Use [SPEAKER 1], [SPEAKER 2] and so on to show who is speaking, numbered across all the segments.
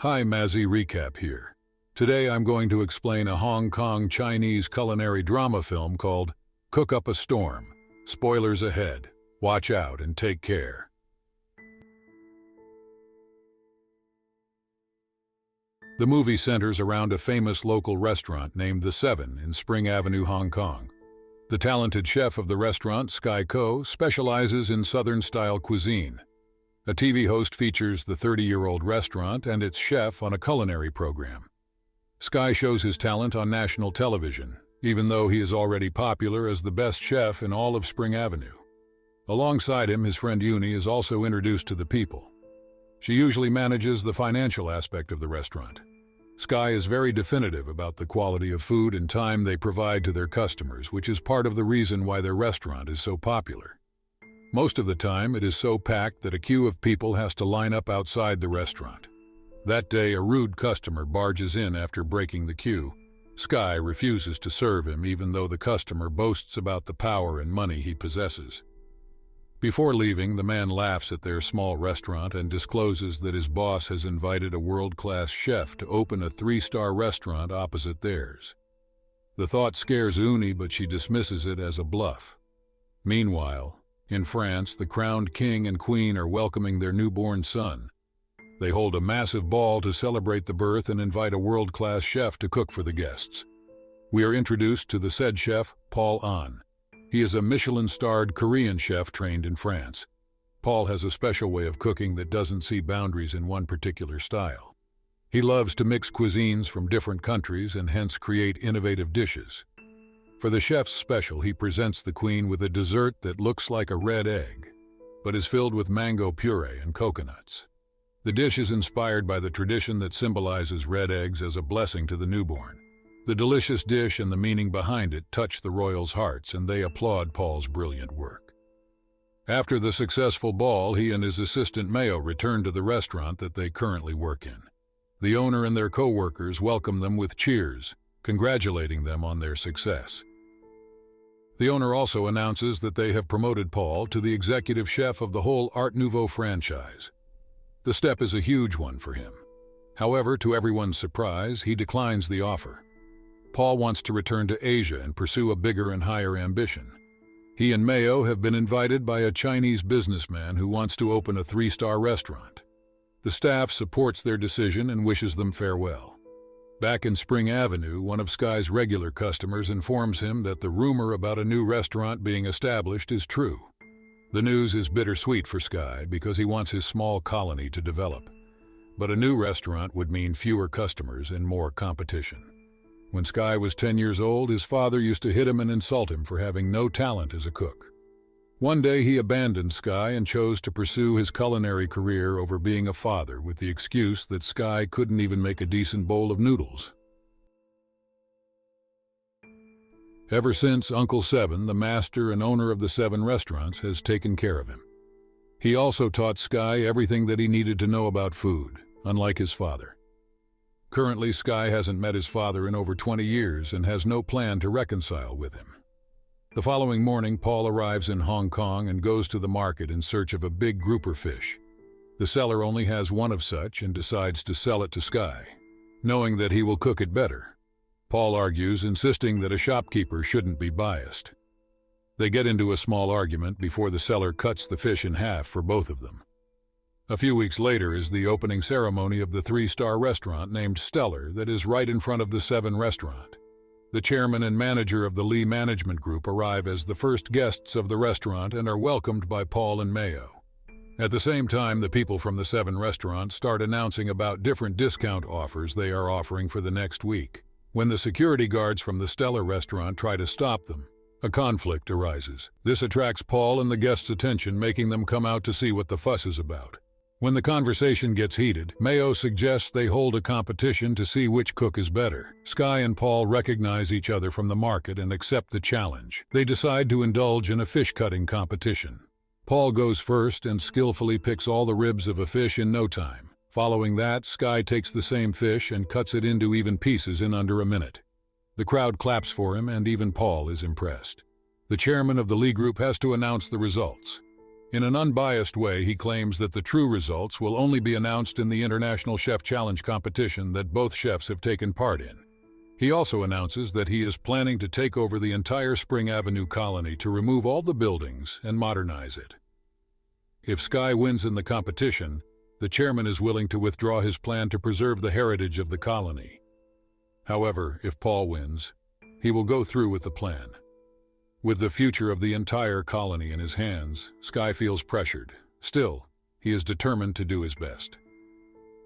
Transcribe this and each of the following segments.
[SPEAKER 1] Hi, Maazee recap here. Today I'm going to explain a Hong Kong Chinese culinary drama film called Cook Up a Storm. Spoilers ahead. Watch out and take care. The movie centers around a famous local restaurant named The Seven in Spring Avenue, Hong Kong. The talented chef of the restaurant, Sky Ko, specializes in Southern-style cuisine. A TV host features the 30-year-old restaurant and its chef on a culinary program. Sky shows his talent on national television, even though he is already popular as the best chef in all of Spring Avenue. Alongside him, his friend Uni is also introduced to the people. She usually manages the financial aspect of the restaurant. Sky is very definitive about the quality of food and time they provide to their customers, which is part of the reason why their restaurant is so popular. Most of the time, it is so packed that a queue of people has to line up outside the restaurant. That day, a rude customer barges in after breaking the queue. Sky refuses to serve him even though the customer boasts about the power and money he possesses. Before leaving, the man laughs at their small restaurant and discloses that his boss has invited a world-class chef to open a 3-star restaurant opposite theirs. The thought scares Uni, but she dismisses it as a bluff. Meanwhile, in France, the crowned king and queen are welcoming their newborn son. They hold a massive ball to celebrate the birth and invite a world-class chef to cook for the guests. We are introduced to the said chef, Paul An. He is a Michelin-starred Korean chef trained in France. Paul has a special way of cooking that doesn't see boundaries in one particular style. He loves to mix cuisines from different countries and hence create innovative dishes. For the chef's special, he presents the queen with a dessert that looks like a red egg, but is filled with mango puree and coconuts. The dish is inspired by the tradition that symbolizes red eggs as a blessing to the newborn. The delicious dish and the meaning behind it touch the royals' hearts, and they applaud Paul's brilliant work. After the successful ball, he and his assistant Mayo return to the restaurant that they currently work in. The owner and their co-workers welcome them with cheers, congratulating them on their success. The owner also announces that they have promoted Paul to the executive chef of the whole Art Nouveau franchise. The step is a huge one for him. However, to everyone's surprise, he declines the offer. Paul wants to return to Asia and pursue a bigger and higher ambition. He and Mayo have been invited by a Chinese businessman who wants to open a 3-star restaurant. The staff supports their decision and wishes them farewell. Back in Spring Avenue, one of Sky's regular customers informs him that the rumor about a new restaurant being established is true. The news is bittersweet for Sky because he wants his small colony to develop. But a new restaurant would mean fewer customers and more competition. When Sky was 10 years old, his father used to hit him and insult him for having no talent as a cook. One day he abandoned Sky and chose to pursue his culinary career over being a father with the excuse that Sky couldn't even make a decent bowl of noodles. Ever since, Uncle Seven, the master and owner of the 7 restaurants, has taken care of him. He also taught Sky everything that he needed to know about food, unlike his father. Currently, Sky hasn't met his father in over 20 years and has no plan to reconcile with him. The following morning, Paul arrives in Hong Kong and goes to the market in search of a big grouper fish. The seller only has one of such and decides to sell it to Sky, knowing that he will cook it better. Paul argues, insisting that a shopkeeper shouldn't be biased. They get into a small argument before the seller cuts the fish in half for both of them. A few weeks later is the opening ceremony of the 3-star restaurant named Stellar that is right in front of the 7 restaurant. The chairman and manager of the Lee Management Group arrive as the first guests of the restaurant and are welcomed by Paul and Mayo. At the same time, the people from the 7 restaurants start announcing about different discount offers they are offering for the next week. When the security guards from the Stellar restaurant try to stop them, a conflict arises. This attracts Paul and the guests' attention, making them come out to see what the fuss is about. When the conversation gets heated, Mayo suggests they hold a competition to see which cook is better. Sky and Paul recognize each other from the market and accept the challenge. They decide to indulge in a fish-cutting competition. Paul goes first and skillfully picks all the ribs of a fish in no time. Following that, Sky takes the same fish and cuts it into even pieces in under a minute. The crowd claps for him, and even Paul is impressed. The chairman of the Lee Group has to announce the results. In an unbiased way, he claims that the true results will only be announced in the International Chef Challenge competition that both chefs have taken part in. He also announces that he is planning to take over the entire Spring Avenue colony to remove all the buildings and modernize it. If Sky wins in the competition, the chairman is willing to withdraw his plan to preserve the heritage of the colony. However, if Paul wins, he will go through with the plan. With the future of the entire colony in his hands, Sky feels pressured. Still, he is determined to do his best.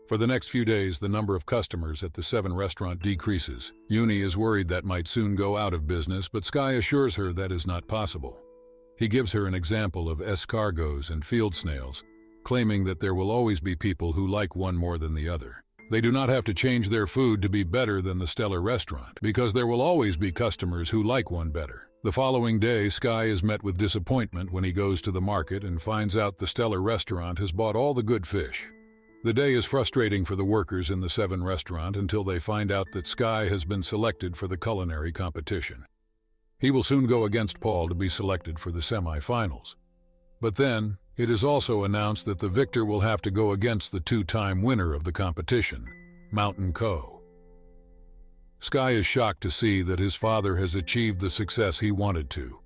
[SPEAKER 1] For the next few days, the number of customers at the 7 restaurant decreases. Uni is worried that might soon go out of business, but Sky assures her that is not possible. He gives her an example of escargots and field snails, claiming that there will always be people who like one more than the other. They do not have to change their food to be better than the stellar restaurant, because there will always be customers who like one better. The following day, Sky is met with disappointment when he goes to the market and finds out the stellar restaurant has bought all the good fish. The day is frustrating for the workers in the 7 restaurant until they find out that Sky has been selected for the culinary competition. He will soon go against Paul to be selected for the semi-finals. But then, it is also announced that the victor will have to go against the 2-time winner of the competition, Mountain Co. Sky is shocked to see that his father has achieved the success he wanted to.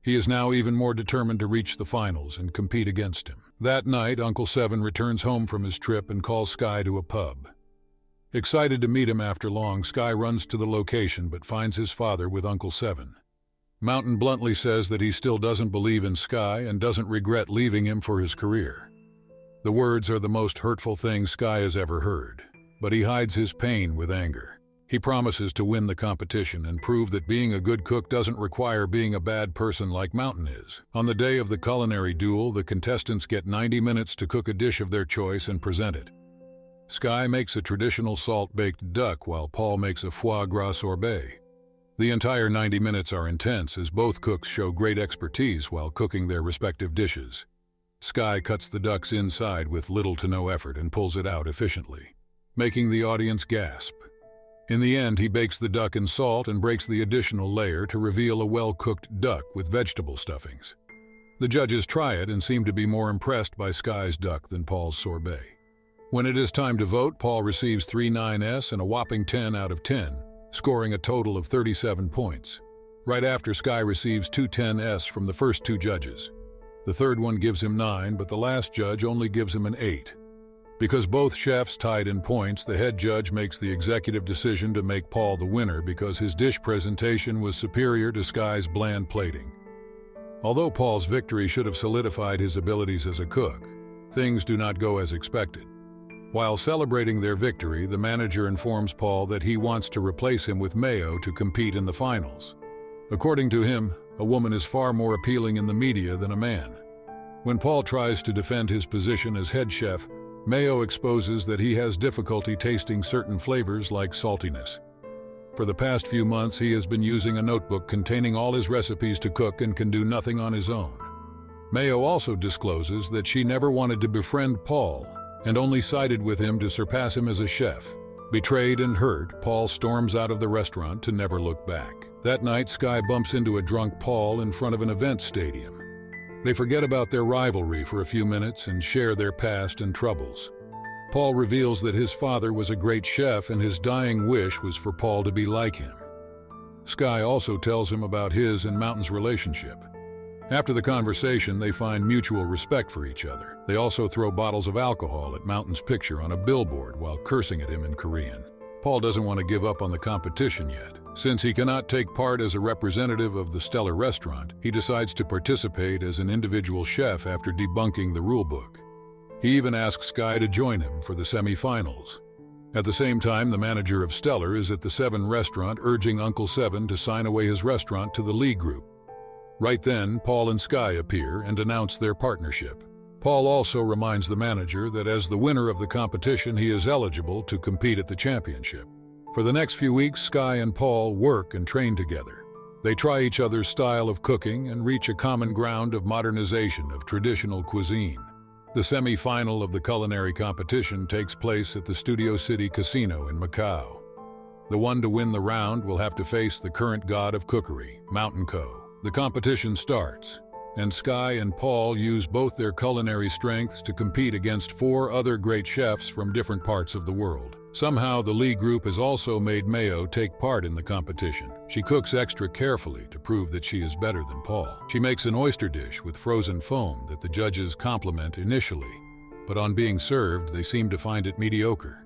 [SPEAKER 1] He is now even more determined to reach the finals and compete against him. That night, Uncle Seven returns home from his trip and calls Sky to a pub. Excited to meet him after long, Sky runs to the location but finds his father with Uncle Seven. Mountain bluntly says that he still doesn't believe in Sky and doesn't regret leaving him for his career. The words are the most hurtful thing Sky has ever heard, but he hides his pain with anger. He promises to win the competition and prove that being a good cook doesn't require being a bad person like Mountain is. On the day of the culinary duel, the contestants get 90 minutes to cook a dish of their choice and present it. Sky makes a traditional salt-baked duck while Paul makes a foie gras sorbet. The entire 90 minutes are intense as both cooks show great expertise while cooking their respective dishes. Sky cuts the duck's inside with little to no effort and pulls it out efficiently, making the audience gasp. In the end, he bakes the duck in salt and breaks the additional layer to reveal a well-cooked duck with vegetable stuffings. The judges try it and seem to be more impressed by Sky's duck than Paul's sorbet. When it is time to vote, Paul receives 3 9s and a whopping 10 out of 10, scoring a total of 37 points. Right after, Sky receives 2 10s from the first 2 judges. The third one gives him 9, but the last judge only gives him an 8. Because both chefs tied in points, the head judge makes the executive decision to make Paul the winner because his dish presentation was superior to Sky's bland plating. Although Paul's victory should have solidified his abilities as a cook, things do not go as expected. While celebrating their victory, the manager informs Paul that he wants to replace him with Mayo to compete in the finals. According to him, a woman is far more appealing in the media than a man. When Paul tries to defend his position as head chef, Mayo exposes that he has difficulty tasting certain flavors like saltiness. For the past few months, he has been using a notebook containing all his recipes to cook and can do nothing on his own. Mayo also discloses that she never wanted to befriend Paul and only sided with him to surpass him as a chef. Betrayed and hurt, Paul storms out of the restaurant to never look back. That night, Sky bumps into a drunk Paul in front of an event stadium. They forget about their rivalry for a few minutes and share their past and troubles. Paul reveals that his father was a great chef and his dying wish was for Paul to be like him. Sky also tells him about his and Mountain's relationship. After the conversation, they find mutual respect for each other. They also throw bottles of alcohol at Mountain's picture on a billboard while cursing at him in Korean. Paul doesn't want to give up on the competition yet. Since he cannot take part as a representative of the stellar restaurant, he decides to participate as an individual chef after debunking the rulebook. He even asks Sky to join him for the semi-finals. At the same time, the manager of Stellar is at the 7 restaurant urging Uncle Seven to sign away his restaurant to the Lee Group. Right then, Paul and Sky appear and announce their partnership. Paul also reminds the manager that as the winner of the competition, he is eligible to compete at the championship. For the next few weeks, Sky and Paul work and train together. They try each other's style of cooking and reach a common ground of modernization of traditional cuisine. The semi-final of the culinary competition takes place at the Studio City Casino in Macau. The one to win the round will have to face the current god of cookery, Mountain Co. The competition starts. and Sky and Paul use both their culinary strengths to compete against 4 other great chefs from different parts of the world. Somehow, the Lee group has also made Mayo take part in the competition. She cooks extra carefully to prove that she is better than Paul. She makes an oyster dish with frozen foam that the judges compliment initially, but on being served, they seem to find it mediocre.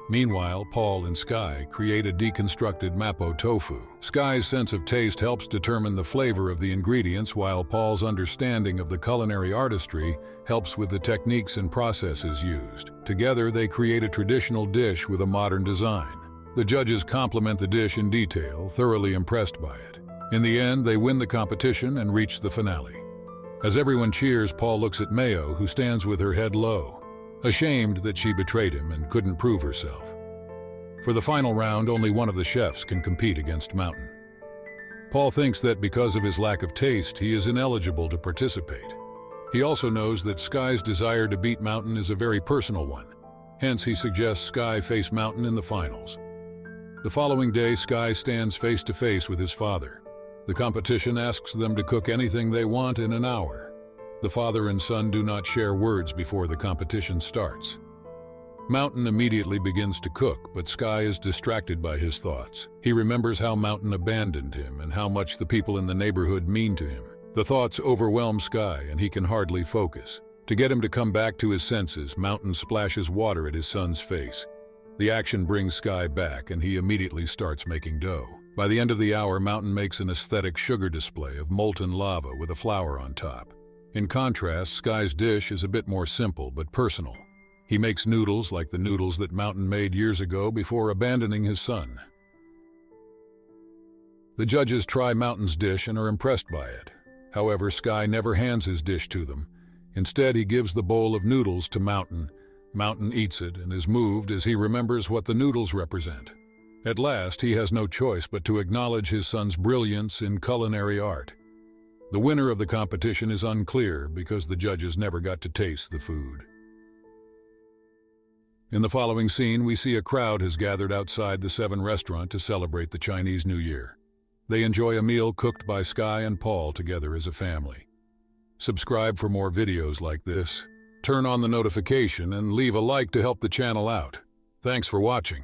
[SPEAKER 1] Meanwhile, Paul and Sky create a deconstructed mapo tofu. Sky's sense of taste helps determine the flavor of the ingredients, while Paul's understanding of the culinary artistry helps with the techniques and processes used. Together, they create a traditional dish with a modern design. The judges compliment the dish in detail, thoroughly impressed by it. In the end, they win the competition and reach the finale. As everyone cheers, Paul looks at Mayo, who stands with her head low, ashamed that she betrayed him and couldn't prove herself. For the final round, only one of the chefs can compete against Mountain. Paul thinks that because of his lack of taste, he is ineligible to participate. He also knows that Sky's desire to beat Mountain is a very personal one. Hence, he suggests Sky face Mountain in the finals. The following day, Sky stands face to face with his father. The competition asks them to cook anything they want in an hour. The father and son do not share words before the competition starts. Mountain immediately begins to cook, but Sky is distracted by his thoughts. He remembers how Mountain abandoned him and how much the people in the neighborhood mean to him. The thoughts overwhelm Sky and he can hardly focus. To get him to come back to his senses, Mountain splashes water at his son's face. The action brings Sky back and he immediately starts making dough. By the end of the hour, Mountain makes an aesthetic sugar display of molten lava with a flower on top. In contrast, Sky's dish is a bit more simple but personal. He makes noodles like the noodles that Mountain made years ago before abandoning his son. The judges try Mountain's dish and are impressed by it. However, Sky never hands his dish to them. Instead, he gives the bowl of noodles to Mountain. Mountain eats it and is moved as he remembers what the noodles represent. At last, he has no choice but to acknowledge his son's brilliance in culinary art. The winner of the competition is unclear because the judges never got to taste the food. In the following scene, we see a crowd has gathered outside the 7 restaurant to celebrate the Chinese New Year. They enjoy a meal cooked by Sky and Paul together as a family. Subscribe for more videos like this. Turn on the notification and leave a like to help the channel out. Thanks for watching.